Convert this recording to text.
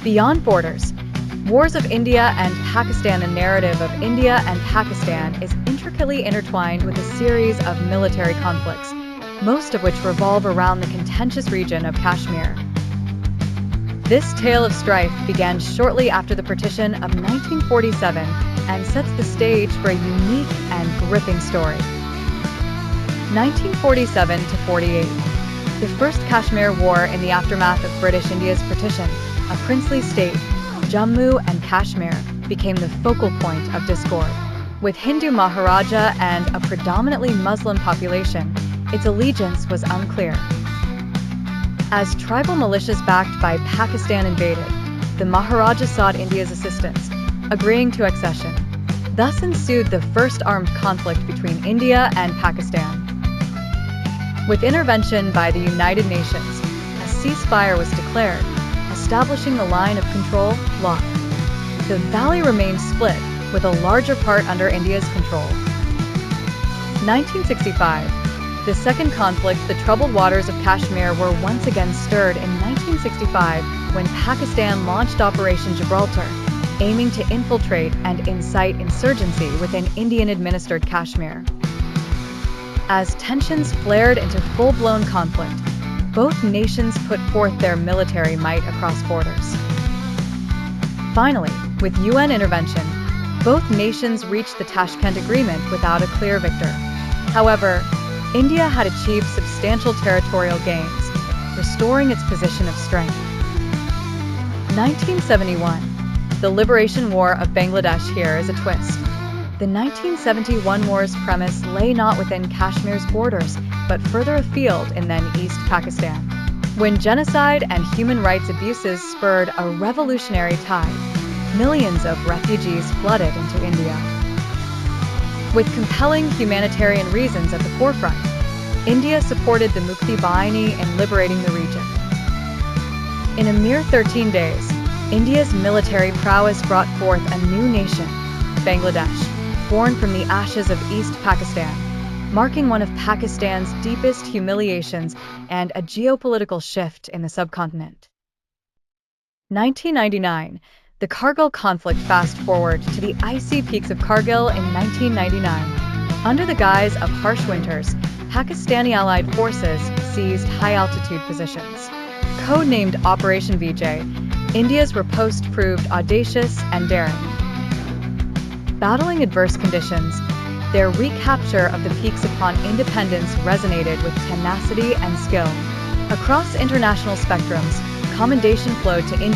Beyond borders, Wars of India and Pakistan. The narrative of India and Pakistan is intricately intertwined with a series of military conflicts, most of which revolve around the contentious region of Kashmir. This tale of strife began shortly after the partition of 1947 and sets the stage for a unique and gripping story. 1947 to 48. The First Kashmir War. In the aftermath of British India's partition, a princely state, Jammu and Kashmir, became the focal point of discord. With Hindu Maharaja and a predominantly Muslim population, its allegiance was unclear. As tribal militias backed by Pakistan invaded, the Maharaja sought India's assistance, agreeing to accession. Thus ensued the first armed conflict between India and Pakistan. With intervention by the United Nations, a ceasefire was declared, establishing the line of control locked. The valley remained split, with a larger part under India's control. 1965. The second conflict. The troubled waters of Kashmir were once again stirred in 1965 when Pakistan launched Operation Gibraltar, aiming to infiltrate and incite insurgency within Indian-administered Kashmir. As tensions flared into full-blown conflict, both nations put forth their military might across borders. Finally, with UN intervention, both nations reached the Tashkent Agreement without a clear victor. However, India had achieved substantial territorial gains, restoring its position of strength. 1971. The Liberation War of Bangladesh. Here is a twist. The 1971 war's premise lay not within Kashmir's borders, but further afield in then East Pakistan, when genocide and human rights abuses spurred a revolutionary tide. Millions of refugees flooded into India. With compelling humanitarian reasons at the forefront, India supported the Mukti Bahini in liberating the region. In a mere 13 days, India's military prowess brought forth a new nation, Bangladesh, born from the ashes of East Pakistan, marking one of Pakistan's deepest humiliations and a geopolitical shift in the subcontinent. 1999. The Kargil conflict. Fast forward to the icy peaks of Kargil in 1999. Under the guise of harsh winters, Pakistani allied forces seized high-altitude positions. Codenamed Operation Vijay, India's riposte proved audacious and daring. Battling adverse conditions, their recapture of the peaks upon independence resonated with tenacity and skill. Across international spectrums, commendation flowed to India.